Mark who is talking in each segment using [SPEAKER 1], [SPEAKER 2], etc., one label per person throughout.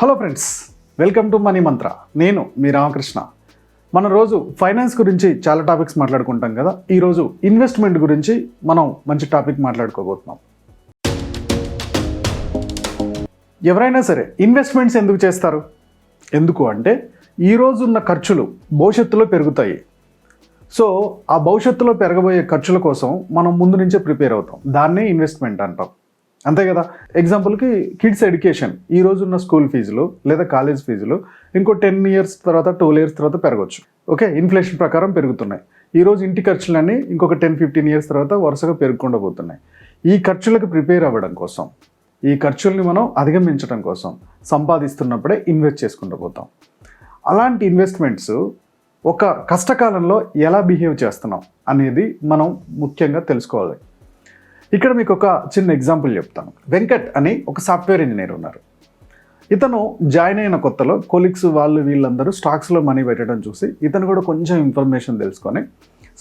[SPEAKER 1] Hello friends, welcome to money మంత్ర. నేను మీ రామకృష్ణ. మన రోజు ఫైనాన్స్ గురించి చాలా టాపిక్స్ మాట్లాడుకుంటాం కదా. ఈరోజు ఇన్వెస్ట్మెంట్ గురించి మనం మంచి టాపిక్ మాట్లాడుకోబోతున్నాం. ఎవరైనా సరే ఇన్వెస్ట్మెంట్స్ ఎందుకు చేస్తారు? ఎందుకు అంటే ఈరోజు ఉన్న ఖర్చులు భవిష్యత్తులో పెరుగుతాయి. సో ఆ భవిష్యత్తులో పెరగబోయే ఖర్చుల కోసం మనం ముందు నుంచే ప్రిపేర్ అవుతాం. దాన్నే ఇన్వెస్ట్మెంట్ అంటాం, అంతే కదా. ఎగ్జాంపుల్కి కిడ్స్ ఎడ్యుకేషన్, ఈ రోజు ఉన్న స్కూల్ ఫీజులు లేదా కాలేజ్ ఫీజులు ఇంకో 10 years తర్వాత 12 years తర్వాత పెరగవచ్చు. ఓకే, ఇన్ఫ్లేషన్ ప్రకారం పెరుగుతున్నాయి. ఈరోజు ఇంటి ఖర్చులన్నీ ఇంకొక 10-15 years తర్వాత వరుసగా పెరుగుకుండా పోతున్నాయి. ఈ ఖర్చులకు ప్రిపేర్ అవ్వడం కోసం, ఈ ఖర్చుల్ని మనం అధిగమించడం కోసం సంపాదిస్తున్నప్పుడే ఇన్వెస్ట్ చేసుకుంటూ పోతాం. అలాంటి ఇన్వెస్ట్మెంట్స్ ఒక కష్టకాలంలో ఎలా బిహేవ్ చేస్తున్నాం అనేది మనం ముఖ్యంగా తెలుసుకోవాలి. ఇక్కడ మీకు ఒక చిన్న ఎగ్జాంపుల్ చెప్తాను. వెంకట్ అని ఒక సాఫ్ట్వేర్ ఇంజనీర్ ఉన్నారు. ఇతను జాయిన్ అయిన కొత్తలో కొలీగ్స్ వీళ్ళందరూ స్టాక్స్లో మనీ పెట్టడం చూసి ఇతను కూడా కొంచెం ఇన్ఫర్మేషన్ తెలుసుకొని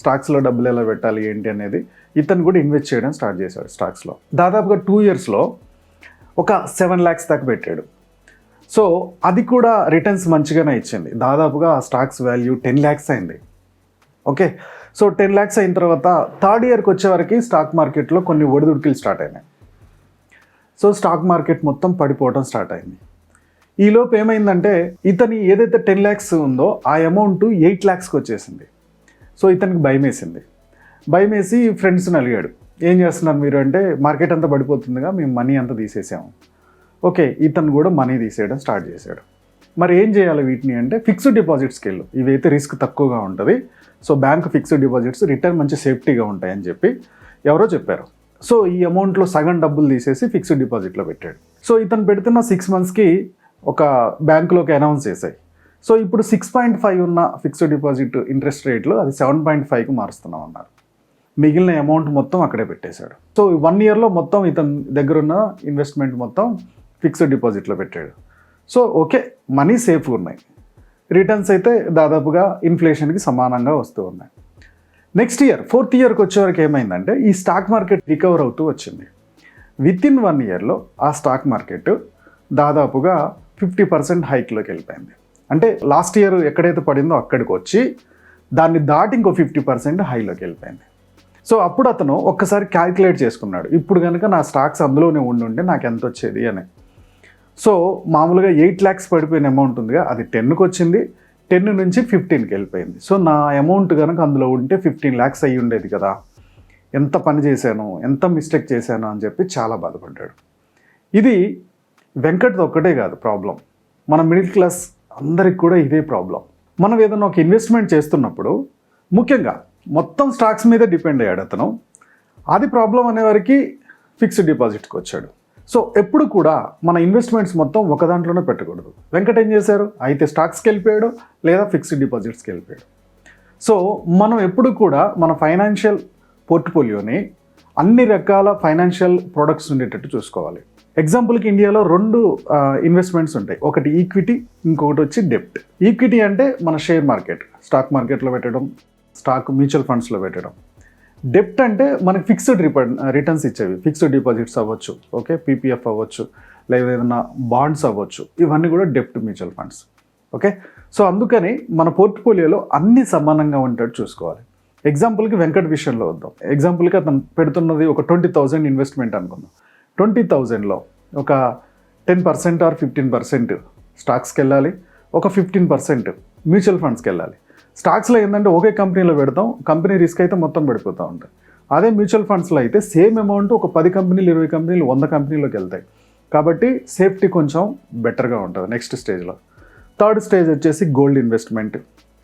[SPEAKER 1] స్టాక్స్లో డబ్బులు ఎలా పెట్టాలి ఏంటి అనేది ఇతను కూడా ఇన్వెస్ట్ చేయడం స్టార్ట్ చేశాడు స్టాక్స్లో. దాదాపుగా 2 yearsలో ఒక 7 lakhs దాకా పెట్టాడు. సో అది కూడా రిటర్న్స్ మంచిగానే ఇచ్చింది. దాదాపుగా ఆ స్టాక్స్ వాల్యూ 10 lakhs అయింది. ఓకే, సో 10 lakhs అయిన తర్వాత 3rd yearకి వచ్చేవరకు స్టాక్ మార్కెట్లో కొన్ని ఒడిదుడుకులు స్టార్ట్ అయినాయి. సో స్టాక్ మార్కెట్ మొత్తం పడిపోవడం స్టార్ట్ అయింది. ఈలోపు ఏమైందంటే ఇతని ఏదైతే 10 lakhs ఉందో ఆ అమౌంట్ 8 lakhsకి వచ్చేసింది. సో ఇతనికి భయం వేసింది. భయం వేసి ఫ్రెండ్స్ని అడిగాడు, ఏం చేస్తున్నారు మీరు అంటే, మార్కెట్ అంతా పడిపోతుందిగా, మేము మనీ అంతా తీసేసాము. ఓకే, ఇతను కూడా మనీ తీసేయడం స్టార్ట్ చేశాడు. మరి ఏం చేయాలి వీటిని అంటే, ఫిక్స్డ్ డిపాజిట్స్కి వెళ్ళు, ఇవైతే రిస్క్ తక్కువగా ఉంటుంది. So bank fixed deposits return మంచి సేఫ్టీగా ఉంటాయని చెప్పి ఎవరో చెప్పారు. సో ఈ అమౌంట్లో సగం డబ్బులు తీసేసి ఫిక్స్డ్ డిపాజిట్లో పెట్టాడు. సో ఇతను పెడుతున్న 6 monthsకి ఒక బ్యాంకులోకి అనౌన్స్ చేశాయి. సో ఇప్పుడు 6.5 ఉన్న ఫిక్స్డ్ డిపాజిట్ ఇంట్రెస్ట్ రేట్లో అది 7.5కి మారుస్తున్నాం అన్నారు. మిగిలిన అమౌంట్ మొత్తం అక్కడే పెట్టేశాడు. సో 1 yearలో మొత్తం ఇతని దగ్గర ఉన్న ఇన్వెస్ట్మెంట్ మొత్తం ఫిక్స్డ్ డిపాజిట్లో పెట్టాడు. సో ఓకే, మనీ సేఫ్గా ఉన్నాయి, రిటర్న్స్ అయితే దాదాపుగా ఇన్ఫ్లేషన్కి సమానంగా వస్తూ ఉన్నాయి. నెక్స్ట్ ఇయర్ 4th yearకి వచ్చేవరకు ఏమైందంటే ఈ స్టాక్ మార్కెట్ రికవర్ అవుతూ వచ్చింది. వితిన్ 1 yearలో ఆ స్టాక్ మార్కెట్ దాదాపుగా 50% హైక్లోకి వెళ్ళిపోయింది. అంటే లాస్ట్ ఇయర్ ఎక్కడైతే పడిందో అక్కడికి వచ్చి దాన్ని దాటి ఇంకో 50% హైలోకి వెళ్ళిపోయింది. సో అప్పుడు అతను ఒక్కసారి క్యాల్కులేట్ చేసుకున్నాడు, ఇప్పుడు కనుక నా స్టాక్స్ అందులోనే ఉండుంటే నాకు ఎంత వచ్చేది అని. సో మామూలుగా 8 lakhs పడిపోయిన అమౌంట్ ఉందిగా, అది 10కి వచ్చింది, 10 నుంచి 15కి వెళ్ళిపోయింది. సో నా అమౌంట్ కనుక అందులో ఉంటే 15 lakhs అయ్యి ఉండేది కదా, ఎంత పని చేశాను, ఎంత మిస్టేక్ చేశాను అని చెప్పి చాలా బాధపడ్డాడు. ఇది వెంకట్ది ఒక్కటే కాదు ప్రాబ్లం, మన మిడిల్ క్లాస్ అందరికి కూడా ఇదే ప్రాబ్లం. మనం ఏదైనా ఒక ఇన్వెస్ట్మెంట్ చేస్తున్నప్పుడు ముఖ్యంగా మొత్తం స్టాక్స్ మీద డిపెండ్ అయ్యాడు అతను. అది ప్రాబ్లం అనేవారికి ఫిక్స్డ్ డిపాజిట్కి వచ్చాడు. సో ఎప్పుడు కూడా మన ఇన్వెస్ట్మెంట్స్ మొత్తం ఒక దాంట్లోనే పెట్టకూడదు. వెంకట్ ఏం చేశారు, అయితే స్టాక్స్కి వెళ్ళిపోయాడు లేదా ఫిక్స్డ్ డిపాజిట్స్కి వెళ్ళిపోయాడు. సో మనం ఎప్పుడు కూడా మన ఫైనాన్షియల్ పోర్ట్ఫోలియోని అన్ని రకాల ఫైనాన్షియల్ ప్రొడక్ట్స్ ఉండేటట్టు చూసుకోవాలి. ఎగ్జాంపుల్కి ఇండియాలో 2 ఇన్వెస్ట్మెంట్స్ ఉంటాయి, ఒకటి ఈక్విటీ, ఇంకొకటి వచ్చి డెప్ట్. ఈక్విటీ అంటే మన షేర్ మార్కెట్, స్టాక్ మార్కెట్లో పెట్టడం, స్టాక్ మ్యూచువల్ ఫండ్స్లో పెట్టడం. డెప్ట్ అంటే మనకి ఫిక్స్డ్ రిటర్న్స్ ఇచ్చేవి, ఫిక్స్డ్ డిపాజిట్స్ అవ్వచ్చు, ఓకే, పీపీఎఫ్ అవ్వచ్చు, లేదా ఏదైనా బాండ్స్ అవ్వచ్చు, ఇవన్నీ కూడా డెప్ట్ మ్యూచువల్ ఫండ్స్. ఓకే, సో అందుకని మన పోర్ట్ఫోలియోలో అన్ని సమానంగా ఉండేట్టు చూసుకోవాలి. ఎగ్జాంపుల్కి వెంకట్ విషయంలో వద్దాం. ఎగ్జాంపుల్కి అతను పెడుతున్నది ఒక 20,000 ఇన్వెస్ట్మెంట్ అనుకుందాం. 20,000లో ఒక 10% ఆర్ 15% స్టాక్స్కి వెళ్ళాలి, ఒక 15% మ్యూచువల్ ఫండ్స్కి వెళ్ళాలి. స్టాక్స్లో ఏంటంటే ఒకే కంపెనీలో పెడతాం, కంపెనీ రిస్క్ అయితే మొత్తం పడిపోతూ ఉంటుంది. అదే మ్యూచువల్ ఫండ్స్లో అయితే సేమ్ అమౌంట్ ఒక 10 కంపెనీలు, 20 కంపెనీలు, 100 కంపెనీలోకి వెళ్తాయి. కాబట్టి సేఫ్టీ కొంచెం బెటర్గా ఉంటుంది. నెక్స్ట్ స్టేజ్లో 3rd స్టేజ్ వచ్చేసి గోల్డ్ ఇన్వెస్ట్మెంట్,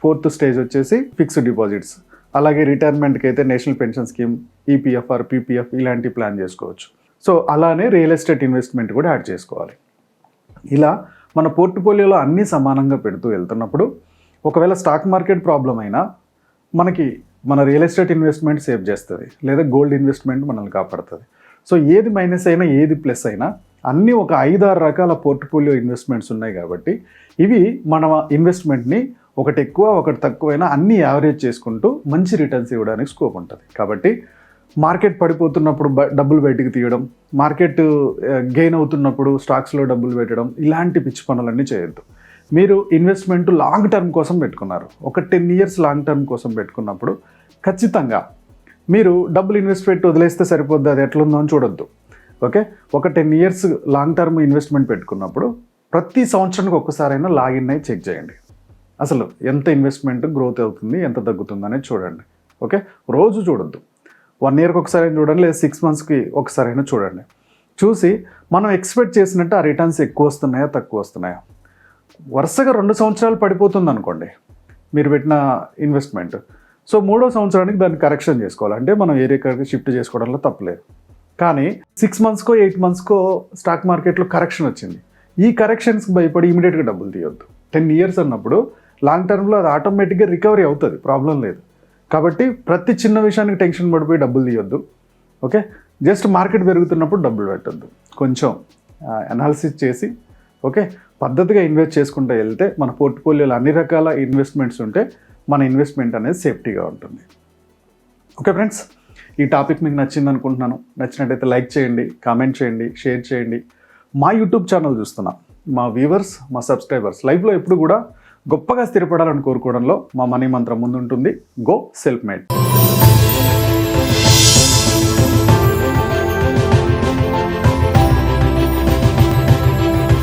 [SPEAKER 1] 4th స్టేజ్ వచ్చేసి ఫిక్స్డ్ డిపాజిట్స్, అలాగే రిటైర్మెంట్కి అయితే national pension scheme, EPF or PPF ఇలాంటి ప్లాన్ చేసుకోవచ్చు. సో అలానే రియల్ ఎస్టేట్ ఇన్వెస్ట్మెంట్ కూడా యాడ్ చేసుకోవాలి. ఇలా మన పోర్ట్ఫోలియోలో అన్నీ సమానంగా పెడుతూ వెళ్తున్నప్పుడు ఒకవేళ స్టాక్ మార్కెట్ ప్రాబ్లం అయినా మనకి మన రియల్ ఎస్టేట్ ఇన్వెస్ట్మెంట్ సేవ్ చేస్తుంది, లేదా గోల్డ్ ఇన్వెస్ట్మెంట్ మనల్ని కాపాడుతుంది. సో ఏది మైనస్ అయినా ఏది ప్లస్ అయినా అన్నీ ఒక 5-6 రకాల పోర్ట్ఫోలియో ఇన్వెస్ట్మెంట్స్ ఉన్నాయి కాబట్టి ఇవి మన ఇన్వెస్ట్మెంట్ని ఒకటి ఎక్కువ ఒకటి తక్కువైనా అన్నీ యావరేజ్ చేసుకుంటూ మంచి రిటర్న్స్ ఇవ్వడానికి స్కోప్ ఉంటుంది. కాబట్టి మార్కెట్ పడిపోతున్నప్పుడు డబ్బులు బయటికి తీయడం, మార్కెట్ గెయిన్ అవుతున్నప్పుడు స్టాక్స్లో డబ్బులు పెట్టడం, ఇలాంటి పిచ్చి పనులన్నీ చేయొద్దు. మీరు ఇన్వెస్ట్మెంట్ లాంగ్ టర్మ్ కోసం పెట్టుకున్నారు, ఒక 10 ఇయర్స్ లాంగ్ టర్మ్ కోసం పెట్టుకున్నప్పుడు ఖచ్చితంగా మీరు డబ్బులు ఇన్వెస్ట్ పెట్టి వదిలేస్తే సరిపోద్ది, అది ఎట్లుందో అని చూడొద్దు. ఓకే, ఒక 10 ఇయర్స్ లాంగ్ టర్మ్ ఇన్వెస్ట్మెంట్ పెట్టుకున్నప్పుడు ప్రతి సంవత్సరానికి ఒక్కసారైనా లాగిన్ అయి చెక్ చేయండి. అసలు ఎంత ఇన్వెస్ట్మెంట్ గ్రోత్ అవుతుంది, ఎంత తగ్గుతుంది అనేది చూడండి. ఓకే, రోజు చూడొద్దు, 1 ఇయర్కి ఒకసారి చూడండి, లేదా 6 మంత్స్కి ఒకసారైనా చూడండి. చూసి మనం ఎక్స్పెక్ట్ చేసినట్టు ఆ రిటర్న్స్ ఎక్కువ వస్తున్నాయా తక్కువ వస్తున్నాయా. వరుసగా 2 సంవత్సరాలు పడిపోతుంది అనుకోండి మీరు పెట్టిన ఇన్వెస్ట్మెంట్, సో 3వ సంవత్సరానికి దాన్ని కరెక్షన్ చేసుకోవాలి. అంటే మనం ఏరియాకి షిఫ్ట్ చేసుకోవడంలో తప్పలేదు. కానీ 6 మంత్స్కో 8 మంత్స్కో స్టాక్ మార్కెట్లో కరెక్షన్ వచ్చింది, ఈ కరెక్షన్స్కి భయపడి ఇమీడియట్గా డబ్బులు తీయొద్దు. 10 ఇయర్స్ అన్నప్పుడు లాంగ్ టర్మ్లో అది ఆటోమేటిక్గా రికవరీ అవుతుంది, ప్రాబ్లం లేదు. కాబట్టి ప్రతి చిన్న విషయానికి టెన్షన్ పడిపోయి డబ్బులు తీయొద్దు. ఓకే, జస్ట్ మార్కెట్ పెరుగుతున్నప్పుడు డబ్బులు పెట్టద్దు, కొంచెం అనాలిసిస్ చేసి ఓకే పద్ధతిగా ఇన్వెస్ట్ చేసుకుంటూ వెళ్తే మన పోర్ట్ఫోలియోలో అన్ని రకాల ఇన్వెస్ట్మెంట్స్ ఉంటే మన ఇన్వెస్ట్మెంట్ అనేది సేఫ్టీగా ఉంటుంది. ఓకే ఫ్రెండ్స్, ఈ టాపిక్ మీకు నచ్చింది అనుకుంటున్నాను. నచ్చినట్టయితే లైక్ చేయండి, కామెంట్ చేయండి, షేర్ చేయండి. మా యూట్యూబ్ ఛానల్ చూస్తున్నా మా వ్యూవర్స్, మా సబ్స్క్రైబర్స్ లైఫ్లో ఎప్పుడు కూడా గొప్పగా స్థిరపడాలని కోరుకోవడంలో మా మనీ మంత్రం ముందుంటుంది. Go self made.